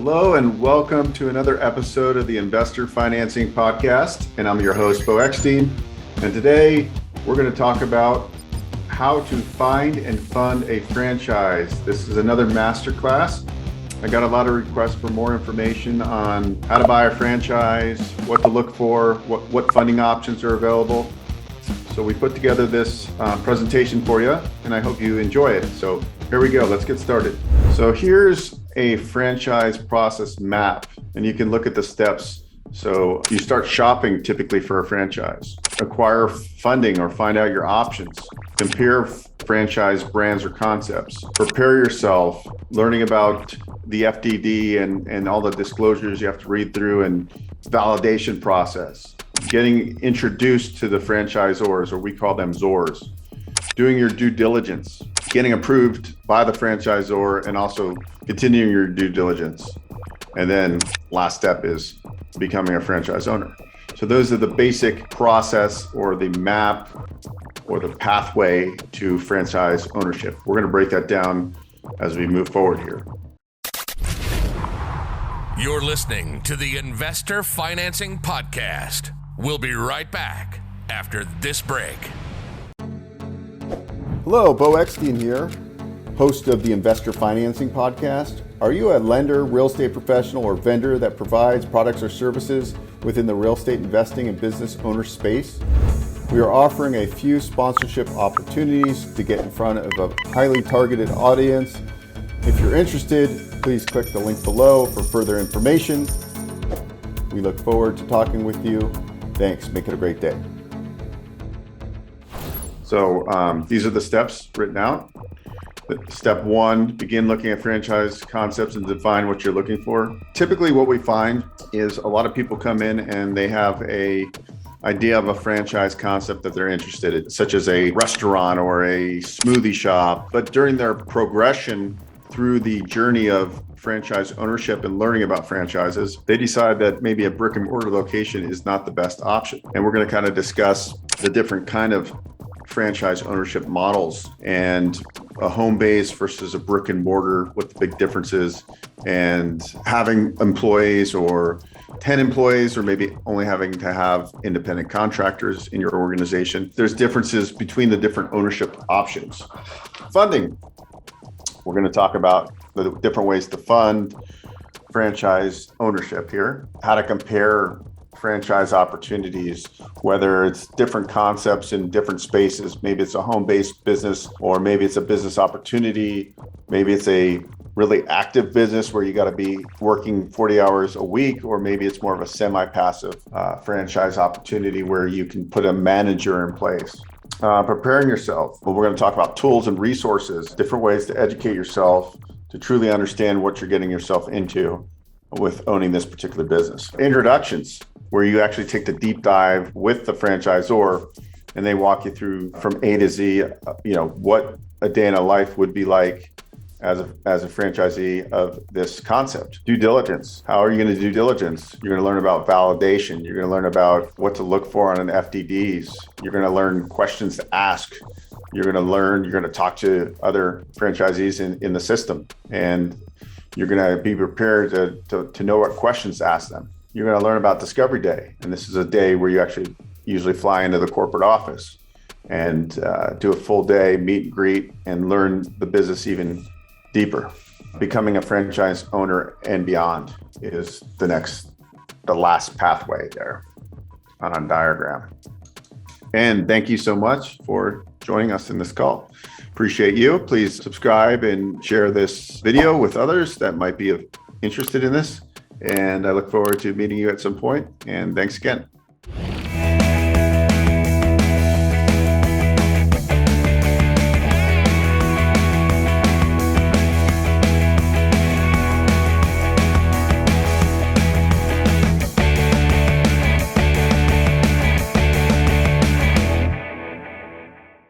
Hello and welcome to another episode of the Investor Financing Podcast. And I'm your host, Beau Eckstein. And today we're going to talk about how to find and fund a franchise. This is another masterclass. I got a lot of requests for more information on how to buy a franchise, what to look for, what funding options are available. So we put together this presentation for you, and I hope you enjoy it. So here we go. Let's get started. So here's a franchise process map, and you can look at the steps. So you start shopping typically for a franchise, acquire funding or find out your options, compare franchise brands or concepts, prepare yourself, learning about the FDD and all the disclosures you have to read through and validation process, getting introduced to the franchisors, or we call them ZORs, doing your due diligence, getting approved by the franchisor, and also continuing your due diligence. And then last step is becoming a franchise owner. So those are the basic process or the map or the pathway to franchise ownership. We're going to break that down as we move forward here. You're listening to the Investor Financing Podcast. We'll be right back after this break. Hello, Beau Eckstein here, host of the Investor Financing Podcast. Are you a lender, real estate professional, or vendor that provides products or services within the real estate investing and business owner space? We are offering a few sponsorship opportunities to get in front of a highly targeted audience. If you're interested, please click the link below for further information. We look forward to talking with you. Thanks. Make it a great day. So these are the steps written out. Step one, begin looking at franchise concepts and define what you're looking for. Typically what we find is a lot of people come in and they have a idea of a franchise concept that they're interested in, such as a restaurant or a smoothie shop. But during their progression through the journey of franchise ownership and learning about franchises, they decide that maybe a brick and mortar location is not the best option. And we're going to kind of discuss the different kind of franchise ownership models and a home base versus a brick and mortar, what the big difference is, and having employees or 10 employees, or maybe only having to have independent contractors in your organization. There's differences between the different ownership options. Funding. We're going to talk about the different ways to fund franchise ownership here, how to compare franchise opportunities, whether it's different concepts in different spaces. Maybe it's a home-based business, or maybe it's a business opportunity. Maybe it's a really active business where you got to be working 40 hours a week, or maybe it's more of a semi-passive franchise opportunity where you can put a manager in place. Preparing yourself. Well, we're going to talk about tools and resources, different ways to educate yourself to truly understand what you're getting yourself into with owning this particular business. Introductions, where you actually take the deep dive with the franchisor and they walk you through from A to Z, what a day in a life would be like as a franchisee of this concept. Due diligence. How are you going to do diligence? You're going to learn about validation. You're going to learn about what to look for on an FDDs. You're going to learn questions to ask. You're going to talk to other franchisees in the system, and you're going to be prepared to know what questions to ask them. You're going to learn about Discovery Day. And this is a day where you actually usually fly into the corporate office and do a full day meet and greet and learn the business even deeper. Becoming a franchise owner and beyond is the last pathway there on a diagram. And thank you so much for joining us in this call. Appreciate you. Please subscribe and share this video with others that might be interested in this. And I look forward to meeting you at some point. And thanks again.